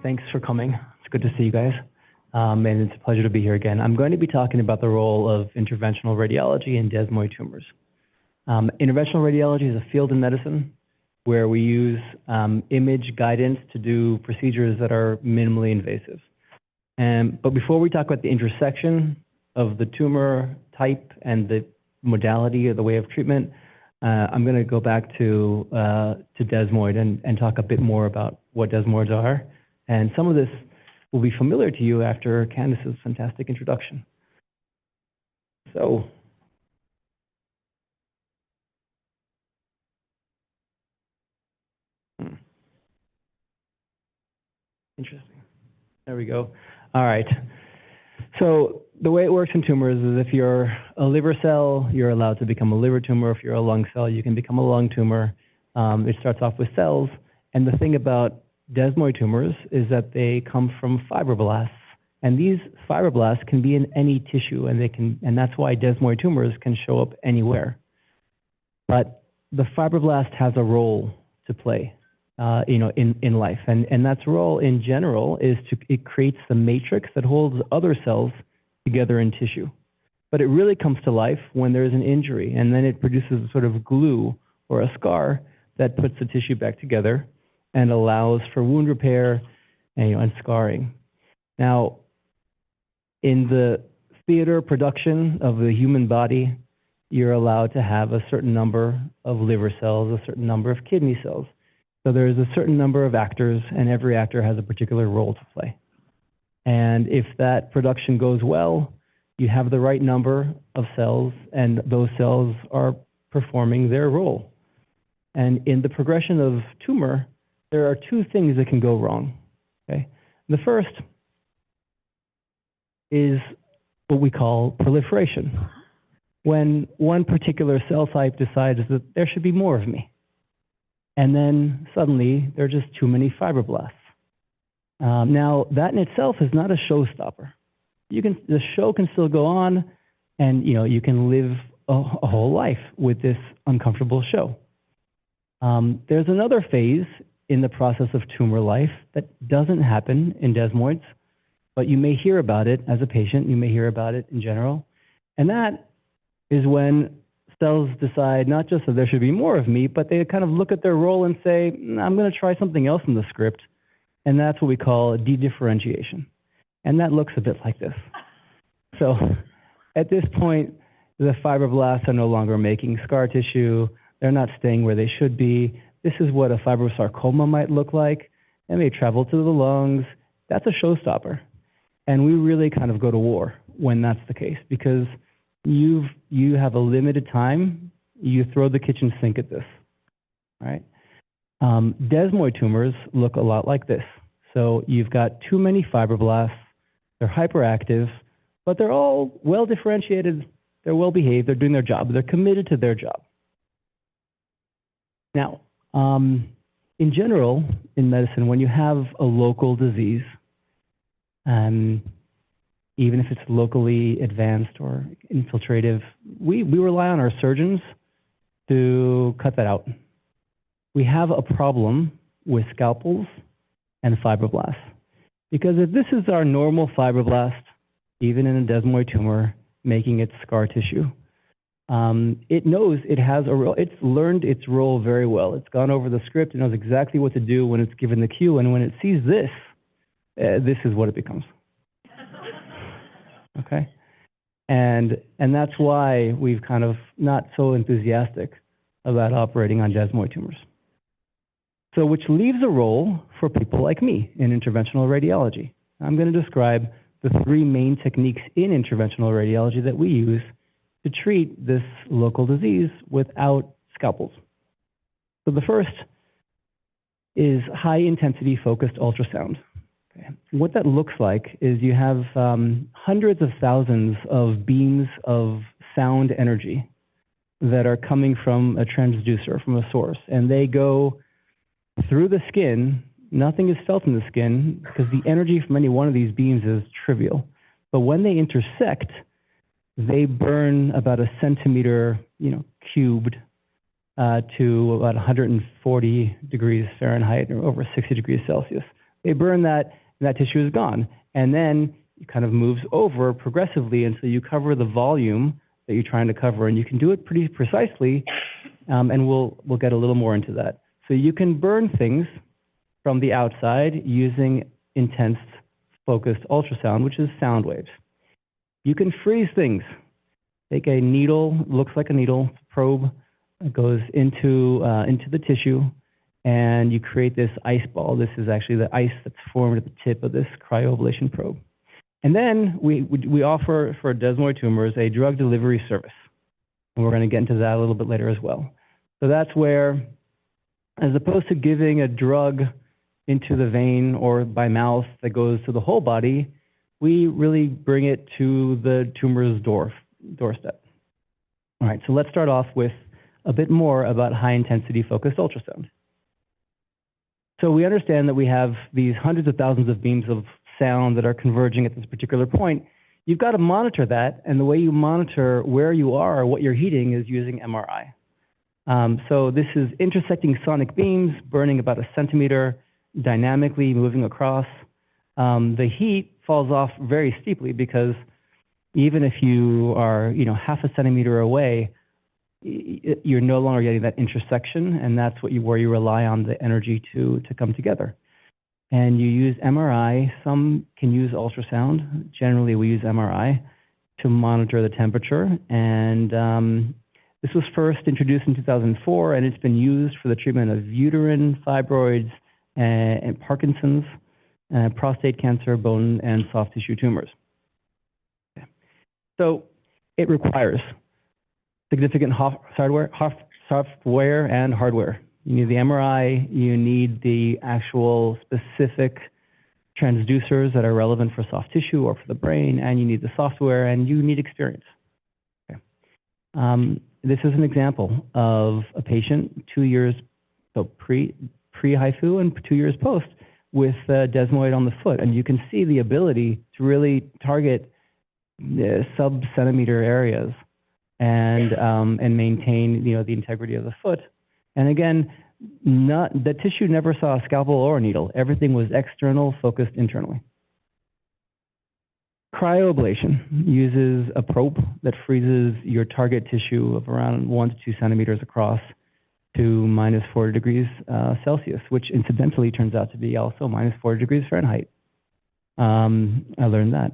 Thanks for coming. It's good to see you guys. And it's a pleasure to be here again. I'm going to be talking about the role of interventional radiology in desmoid tumors. Interventional radiology is a field in medicine where we use image guidance to do procedures that are minimally invasive. But before we talk about the intersection of the tumor type and the modality or the way of treatment, I'm going to go back to Desmoid and talk a bit more about what desmoids are. And some of this will be familiar to you after Candace's fantastic introduction. So, interesting. There we go. All right. So the way it works in tumors is if you're a liver cell, you're allowed to become a liver tumor. If you're a lung cell, you can become a lung tumor. It starts off with cells. And the thing about desmoid tumors is that they come from fibroblasts. And these fibroblasts can be in any tissue, and that's why desmoid tumors can show up anywhere. But the fibroblast has a role to play, in life. And that's role in general is it creates the matrix that holds other cells together in tissue. But it really comes to life when there's an injury, and then it produces a sort of glue or a scar that puts the tissue back together and allows for wound repair and scarring. Now, in the theater production of the human body, you're allowed to have a certain number of liver cells, a certain number of kidney cells. So there's a certain number of actors, and every actor has a particular role to play. And if that production goes well, you have the right number of cells, and those cells are performing their role. And in the progression of tumor, there are two things that can go wrong. Okay? The first is what we call proliferation. When one particular cell type decides that there should be more of me, and then suddenly there are just too many fibroblasts. Now, that in itself is not a showstopper. The show can still go on, and you can live a whole life with this uncomfortable show. There's another phase in the process of tumor life that doesn't happen in desmoids, but you may hear about it as a patient, you may hear about it in general, and that is when cells decide not just that there should be more of me, but they kind of look at their role and say, I'm going to try something else in the script, and that's what we call de-differentiation. And that looks a bit like this. So at this point, the fibroblasts are no longer making scar tissue, they're not staying where they should be. This is what a fibrosarcoma might look like. It may travel to the lungs. That's a showstopper. And we really kind of go to war when that's the case, because you have a limited time. You throw the kitchen sink at this, right? Desmoid tumors look a lot like this. So you've got too many fibroblasts. They're hyperactive, but they're all well differentiated. They're well behaved. They're doing their job. They're committed to their job. Now, in general, in medicine, when you have a local disease, even if it's locally advanced or infiltrative, we rely on our surgeons to cut that out. We have a problem with scalpels and fibroblasts. Because if this is our normal fibroblast, even in a desmoid tumor, making its scar tissue, it knows it has a role. It's learned its role very well. It's gone over the script. It knows exactly what to do when it's given the cue. And when it sees this, this is what it becomes. Okay? And that's why we've kind of not so enthusiastic about operating on desmoid tumors. So which leaves a role for people like me in interventional radiology. I'm going to describe the three main techniques in interventional radiology that we use to treat this local disease without scalpels. So the first is high-intensity focused ultrasound. Okay. What that looks like is you have hundreds of thousands of beams of sound energy that are coming from a transducer, from a source, and they go through the skin. Nothing is felt in the skin because the energy from any one of these beams is trivial. But when they intersect, they burn about a centimeter, cubed to about 140 degrees Fahrenheit or over 60 degrees Celsius. They burn that, and that tissue is gone. And then it kind of moves over progressively until you cover the volume that you're trying to cover. And you can do it pretty precisely, and we'll get a little more into that. So you can burn things from the outside using intense focused ultrasound, which is sound waves. You can freeze things. Take a needle, looks like a needle, probe, goes into the tissue, and you create this ice ball. This is actually the ice that's formed at the tip of this cryoablation probe. And then we offer for desmoid tumors a drug delivery service. And we're going to get into that a little bit later as well. So that's where, as opposed to giving a drug into the vein or by mouth that goes to the whole body, we really bring it to the tumor's doorstep. All right, so let's start off with a bit more about high-intensity focused ultrasound. So we understand that we have these hundreds of thousands of beams of sound that are converging at this particular point. You've got to monitor that, and the way you monitor where you are or what you're heating is using MRI. So this is intersecting sonic beams, burning about a centimeter, dynamically moving across. The heat falls off very steeply because even if you are, half a centimeter away, you're no longer getting that intersection, and that's where you rely on the energy to come together. And you use MRI. Some can use ultrasound. Generally, we use MRI to monitor the temperature. And this was first introduced in 2004, and it's been used for the treatment of uterine fibroids and Parkinson's, prostate cancer, bone and soft tissue tumors. Okay. So it requires significant software and hardware. You need the MRI, you need the actual specific transducers that are relevant for soft tissue or for the brain, and you need the software, and you need experience. Okay. This is an example of a patient 2 years, so pre-HIFU and 2 years post, with desmoid on the foot. And you can see the ability to really target sub-centimeter areas and maintain the integrity of the foot. And again, the tissue never saw a scalpel or a needle. Everything was external, focused internally. Cryoablation uses a probe that freezes your target tissue of around 1 to 2 centimeters across to minus 40 degrees Celsius, which incidentally turns out to be also minus 40 degrees Fahrenheit. I learned that.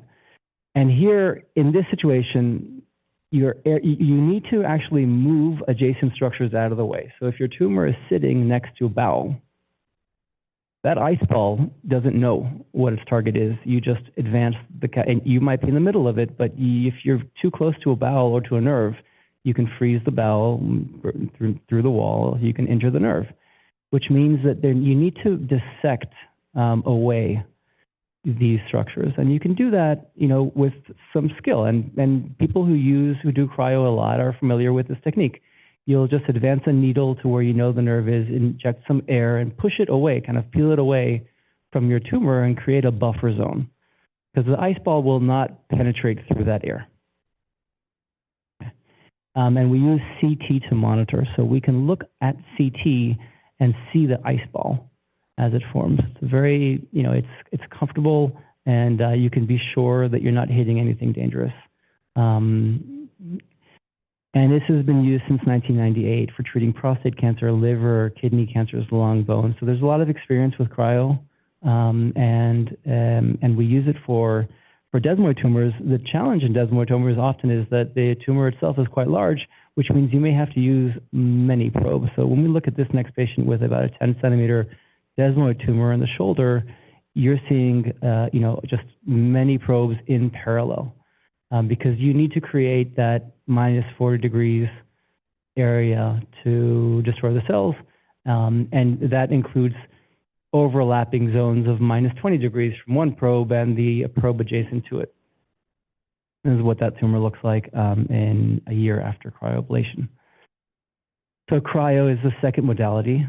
And here, in this situation, you need to actually move adjacent structures out of the way. So if your tumor is sitting next to a bowel, that ice ball doesn't know what its target is. You just advance and you might be in the middle of it, but if you're too close to a bowel or to a nerve, you can freeze the bowel through the wall. You can injure the nerve, which means that you need to dissect away these structures, and you can do that, with some skill. And people who do cryo a lot are familiar with this technique. You'll just advance a needle to where the nerve is, inject some air, and push it away, kind of peel it away from your tumor, and create a buffer zone, because the ice ball will not penetrate through that air. And we use CT to monitor, so we can look at CT and see the ice ball as it forms. It's very, it's comfortable, and you can be sure that you're not hitting anything dangerous. And this has been used since 1998 for treating prostate cancer, liver, kidney cancers, lung, bone. So there's a lot of experience with cryo, and we use it for desmoid tumors. The challenge in desmoid tumors often is that the tumor itself is quite large, which means you may have to use many probes. So when we look at this next patient with about a 10-centimeter desmoid tumor in the shoulder, you're seeing, just many probes in parallel, because you need to create that minus 40 degrees area to destroy the cells, and that includes overlapping zones of minus 20 degrees from one probe and the probe adjacent to it. This is what that tumor looks like in a year after cryoablation. So cryo is the second modality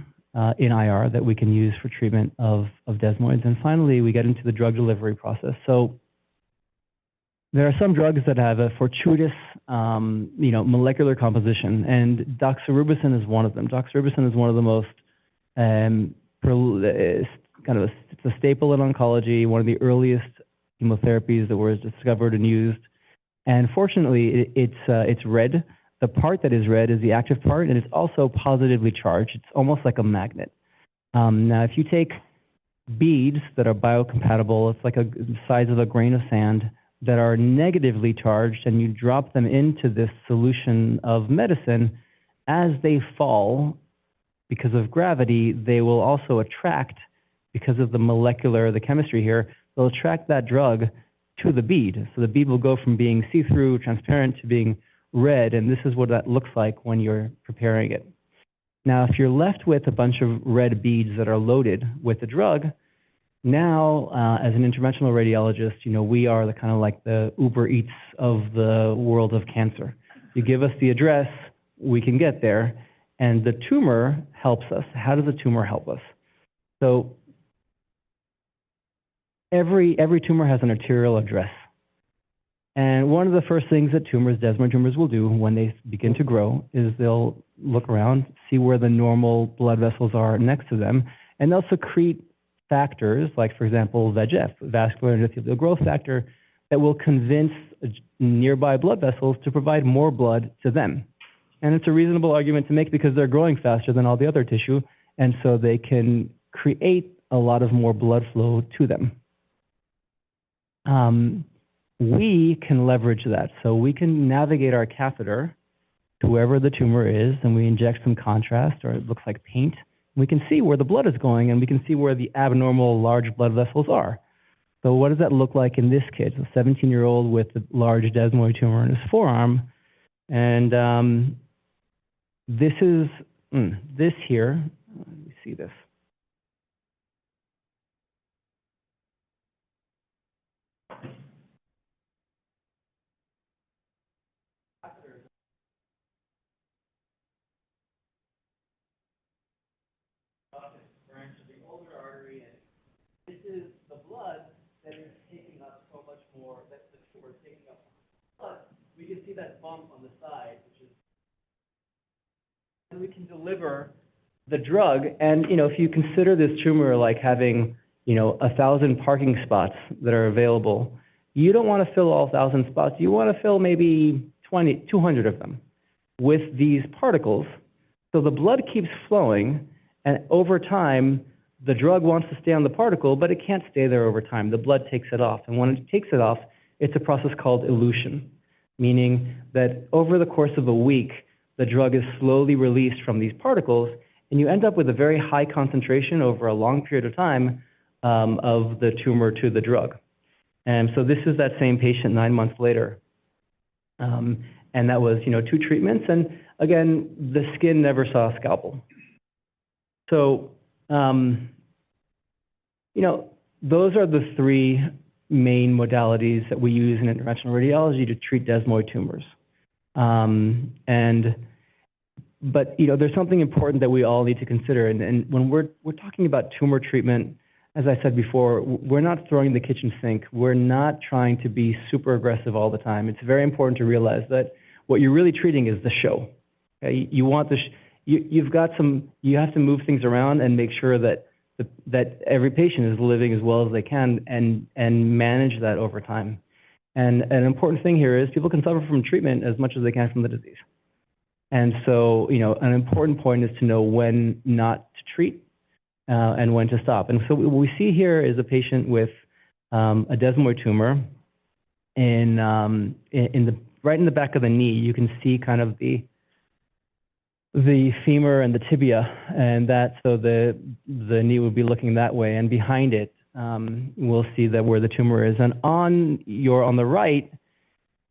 in IR that we can use for treatment of desmoids. And finally, we get into the drug delivery process. So there are some drugs that have a fortuitous, molecular composition, and doxorubicin is one of them. Doxorubicin is one of the most kind of It's a staple in oncology, one of the earliest chemotherapies that was discovered and used. And fortunately, it's red. The part that is red is the active part, and it's also positively charged. It's almost like a magnet. Now, if you take beads that are biocompatible, it's like the size of a grain of sand, that are negatively charged, and you drop them into this solution of medicine, as they fall, because of gravity, they will also attract, because of the chemistry here, they'll attract that drug to the bead. So the bead will go from being see-through, transparent, to being red, and this is what that looks like when you're preparing it. Now, if you're left with a bunch of red beads that are loaded with the drug, now, as an interventional radiologist, we are the kind of like the Uber Eats of the world of cancer. You give us the address, we can get there, and the tumor helps us. How does the tumor help us? So every tumor has an arterial address. And one of the first things that desmoid tumors will do when they begin to grow is they'll look around, see where the normal blood vessels are next to them, and they'll secrete factors, like, for example, VEGF, vascular endothelial growth factor, that will convince nearby blood vessels to provide more blood to them. And it's a reasonable argument to make because they're growing faster than all the other tissue, and so they can create a lot of more blood flow to them. We can leverage that. So we can navigate our catheter to wherever the tumor is, and we inject some contrast, or it looks like paint. We can see where the blood is going, and we can see where the abnormal large blood vessels are. So what does that look like in this kid? A 17-year-old with a large desmoid tumor in his forearm. And this here, let me see this. This is the blood that is taking up so much more, that the tumor is taking up blood. We can see that bump on the side, which is, and we can deliver the drug. And, if you consider this tumor like having, 1,000 parking spots that are available, you don't want to fill all 1,000 spots. You want to fill maybe 200 of them with these particles. So the blood keeps flowing, and over time, the drug wants to stay on the particle, but it can't stay there over time. The blood takes it off. And when it takes it off, it's a process called elution, meaning that over the course of a week, the drug is slowly released from these particles, and you end up with a very high concentration over a long period of time of the tumor to the drug. And so this is that same patient 9 months later. And that was, 2 treatments. And again, the skin never saw a scalpel. So, those are the 3 main modalities that we use in interventional radiology to treat desmoid tumors. But there's something important that we all need to consider. And when we're talking about tumor treatment, as I said before, we're not throwing the kitchen sink. We're not trying to be super aggressive all the time. It's very important to realize that what you're really treating is the show. Okay? You want you have to move things around and make sure that every patient is living as well as they can, and manage that over time. And an important thing here is people can suffer from treatment as much as they can from the disease. And so, an important point is to know when not to treat and when to stop. And so what we see here is a patient with a desmoid tumor right in the back of the knee. You can see kind of the femur and the tibia, and so the knee would be looking that way, and behind it we'll see that where the tumor is. And on the right,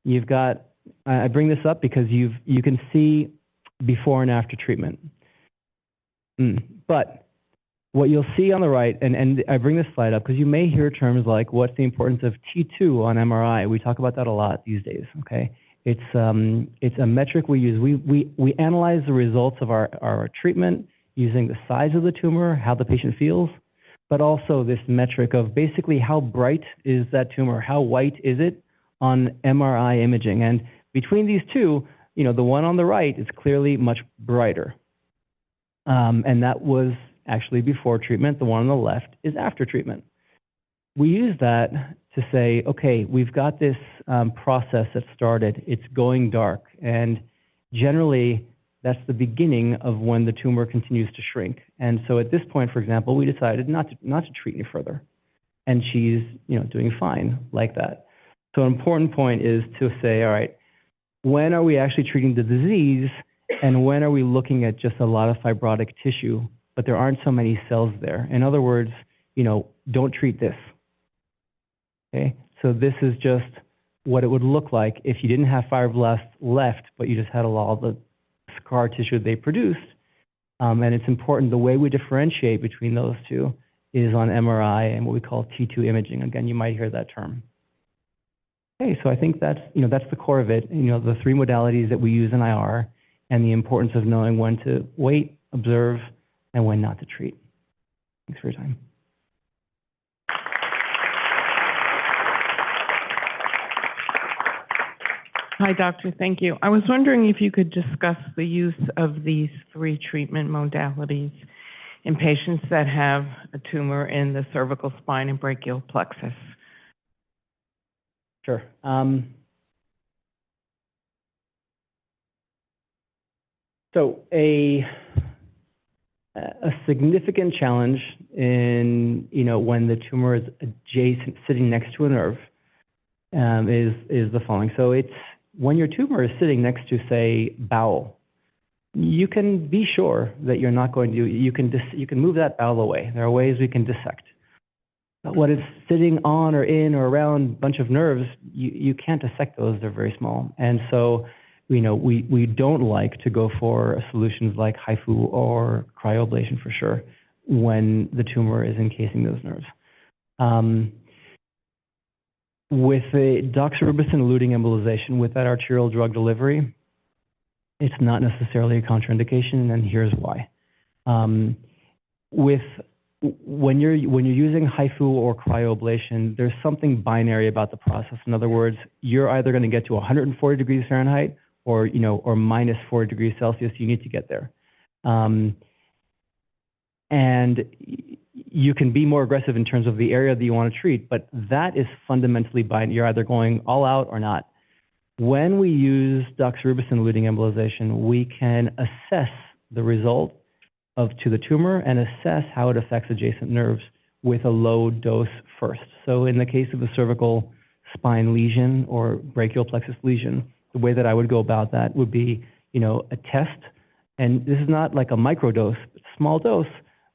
you've got, I bring this up because you can see before and after treatment. But what you'll see on the right, and I bring this slide up because you may hear terms like, what's the importance of T2 on MRI? We talk about that a lot these days, okay? It's a metric we use. We analyze the results of our treatment using the size of the tumor, how the patient feels, but also this metric of basically how bright is that tumor, how white is it on MRI imaging. And between these two, the one on the right is clearly much brighter. And that was actually before treatment. The one on the left is after treatment. We use that to say, okay, we've got this process that started. It's going dark. And generally, that's the beginning of when the tumor continues to shrink. And so at this point, for example, we decided not to treat any further. And she's doing fine like that. So an important point is to say, all right, when are we actually treating the disease, and when are we looking at just a lot of fibrotic tissue, but there aren't so many cells there? In other words, don't treat this. Okay, so this is just what it would look like if you didn't have fibroblasts left, but you just had a lot of the scar tissue they produced. And it's important, the way we differentiate between those two is on MRI and what we call T2 imaging. Again, you might hear that term. Okay, so I think that's the core of it. The three modalities that we use in IR, and the importance of knowing when to wait, observe, and when not to treat. Thanks for your time. Hi, doctor. Thank you. I was wondering if you could discuss the use of these three treatment modalities in patients that have a tumor in the cervical spine and brachial plexus. Sure. So a significant challenge in when the tumor is adjacent, sitting next to a nerve, is the following. So it's when your tumor is sitting next to, say, bowel, you can be sure that you're not going to. You can move that bowel away. There are ways we can dissect. But when it's sitting on or in or around a bunch of nerves, you can't dissect those. They're very small, and so we don't like to go for solutions like HIFU or cryoablation for sure when the tumor is encasing those nerves. With a doxorubicin-eluting embolization, with that arterial drug delivery, it's not necessarily a contraindication, and here's why. When you're using HIFU or cryoablation, there's something binary about the process. In other words, you're either going to get to 140 degrees Fahrenheit or minus 40 degrees Celsius. You need to get there, and you can be more aggressive in terms of the area that you want to treat, but that is fundamentally binary. You're either going all out or not. When we use doxorubicin-eluting embolization, we can assess the result to the tumor and assess how it affects adjacent nerves with a low dose first. So in the case of a cervical spine lesion or brachial plexus lesion, the way that I would go about that would be, a test, and this is not like a microdose, but a small dose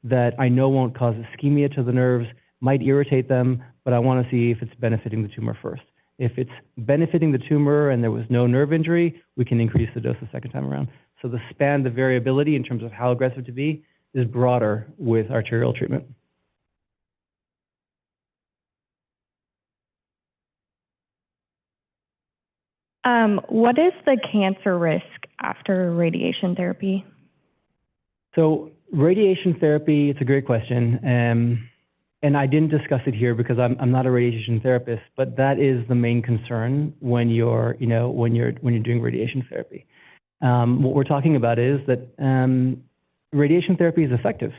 that I know won't cause ischemia to the nerves, might irritate them, but I want to see if it's benefiting the tumor first. If it's benefiting the tumor and there was no nerve injury, we can increase the dose the second time around. So the span, the variability in terms of how aggressive to be is broader with arterial treatment. What is the cancer risk after radiation therapy? So radiation therapy, it's a great question. And I didn't discuss it here because I'm not a radiation therapist, but that is the main concern when you're doing radiation therapy. What we're talking about is that radiation therapy is effective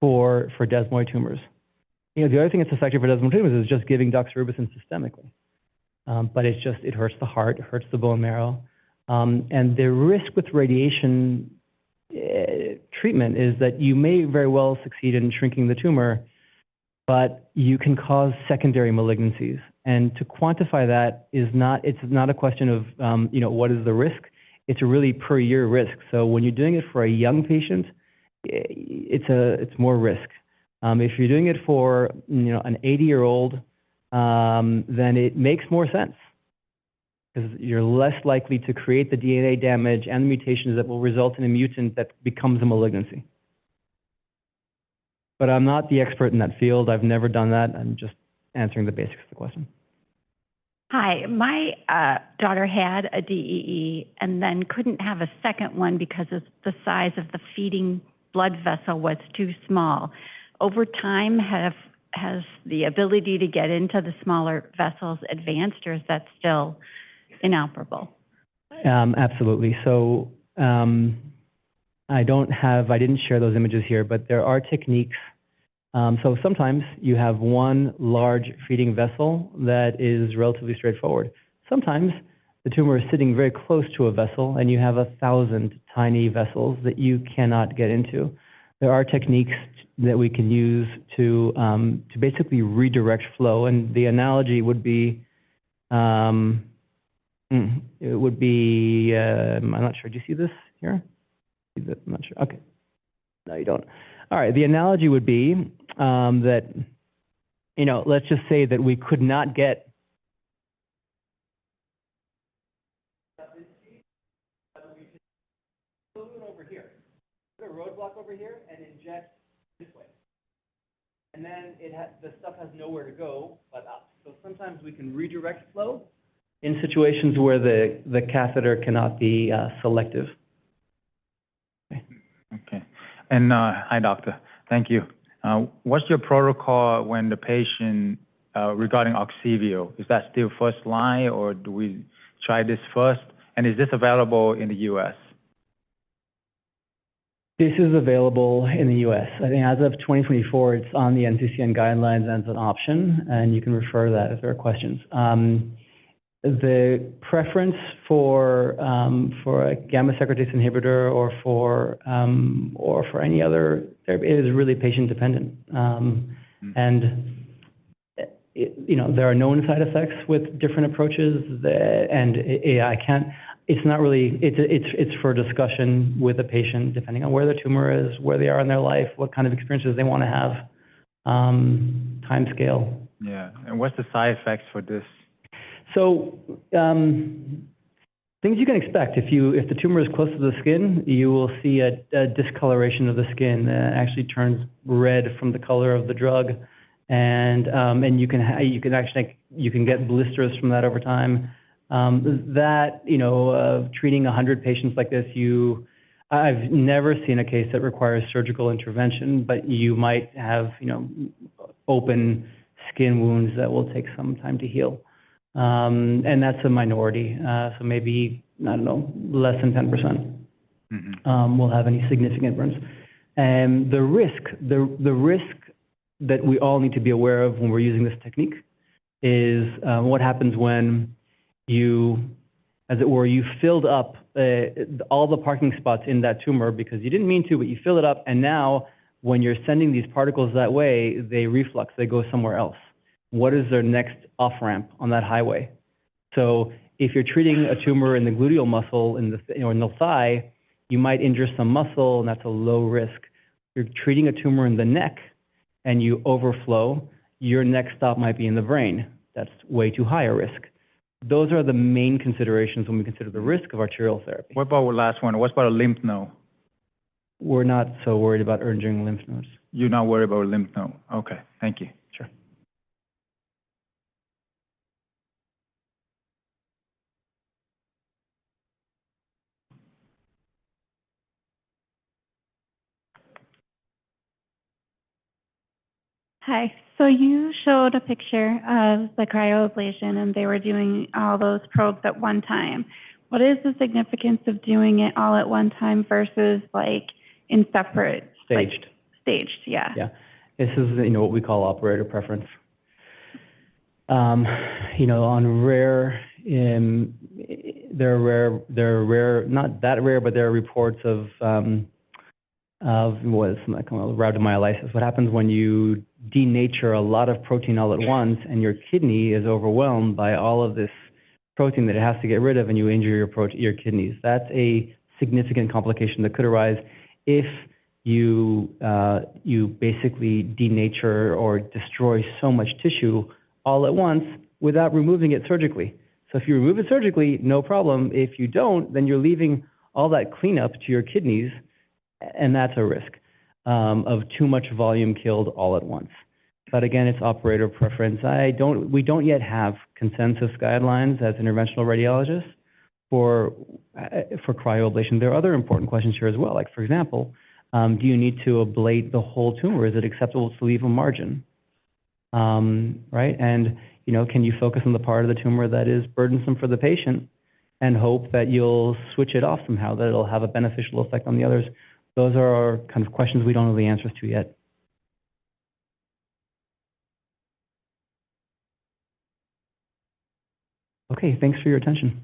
for desmoid tumors. The other thing that's effective for desmoid tumors is just giving doxorubicin systemically. But it hurts the heart, it hurts the bone marrow. And the risk with radiation treatment is that you may very well succeed in shrinking the tumor, but you can cause secondary malignancies. And to quantify that it's not a question of what is the risk. It's a really per year risk. So when you're doing it for a young patient, it's more risk. If you're doing it for an 80-year-old, then it makes more sense because you're less likely to create the DNA damage and the mutations that will result in a mutant that becomes a malignancy. But I'm not the expert in that field. I've never done that. I'm just answering the basics of the question. Hi, my daughter had a DEE and then couldn't have a second one because of the size of the feeding blood vessel was too small. Over time, has the ability to get into the smaller vessels advanced, or is that still inoperable? Absolutely. So I didn't share those images here, but there are techniques. So sometimes you have one large feeding vessel that is relatively straightforward. Sometimes the tumor is sitting very close to a vessel and you have 1,000 tiny vessels that you cannot get into. There are techniques that we can use to basically redirect flow, and the analogy would be, I'm not sure, do you see this here? I'm not sure, okay. No, you don't. All right, the analogy would be that, let's just say that we could not get over here. Put a roadblock over here and inject this way. And then the stuff has nowhere to go but up. So sometimes we can redirect flow in situations where the catheter cannot be selective. Okay. And hi, doctor. Thank you. What's your protocol when the patient, regarding Oxivio, is that still first line or do we try this first? And is this available in the U.S.? This is available in the U.S. I think as of 2024, it's on the NCCN guidelines as an option, and you can refer to that if there are questions. The preference for a gamma secretase inhibitor or for any other therapy is really patient dependent, and there are known side effects with different approaches, and I can't. It's not really. It's for discussion with the patient, depending on where the tumor is, where they are in their life, what kind of experiences they want to have, time scale. Yeah, and what's the side effects for this? So things you can expect. If the tumor is close to the skin, you will see a discoloration of the skin that actually turns red from the color of the drug, and you can get blisters from that over time. Treating 100 patients like this, I've never seen a case that requires surgical intervention, but you might have open skin wounds that will take some time to heal. And that's a minority, so maybe, I don't know, less than 10% will have any significant burns. And the risk that we all need to be aware of when we're using this technique is what happens when you filled up all the parking spots in that tumor because you didn't mean to, but you fill it up, and now when you're sending these particles that way, they reflux, they go somewhere else. What is their next off-ramp on that highway? So if you're treating a tumor in the gluteal muscle in the thigh, you might injure some muscle, and that's a low risk. If you're treating a tumor in the neck and you overflow, your next stop might be in the brain. That's way too high a risk. Those are the main considerations when we consider the risk of arterial therapy. What about the last one? What about a lymph node? We're not so worried about injuring lymph nodes. You're not worried about a lymph node? Okay, thank you. Sure. Hi. So you showed a picture of the cryoablation, and they were doing all those probes at one time. What is the significance of doing it all at one time versus like in separate? Staged. Staged, yeah. Yeah. This is what we call operator preference. On rare, there are rare, not that rare, but there are reports of what's called rhabdomyolysis. What happens when you denature a lot of protein all at once and your kidney is overwhelmed by all of this protein that it has to get rid of, and you injure your kidneys. That's a significant complication that could arise if you basically denature or destroy so much tissue all at once without removing it surgically. So if you remove it surgically, no problem. If you don't, then you're leaving all that cleanup to your kidneys, and that's a risk of too much volume killed all at once. But again, it's operator preference. We don't yet have consensus guidelines as interventional radiologists for cryoablation. There are other important questions here as well. Like, for example, do you need to ablate the whole tumor? Is it acceptable to leave a margin? Right? And can you focus on the part of the tumor that is burdensome for the patient and hope that you'll switch it off somehow, that it'll have a beneficial effect on the others? those are kind of questions we don't know the answers to yet. Okay, thanks for your attention.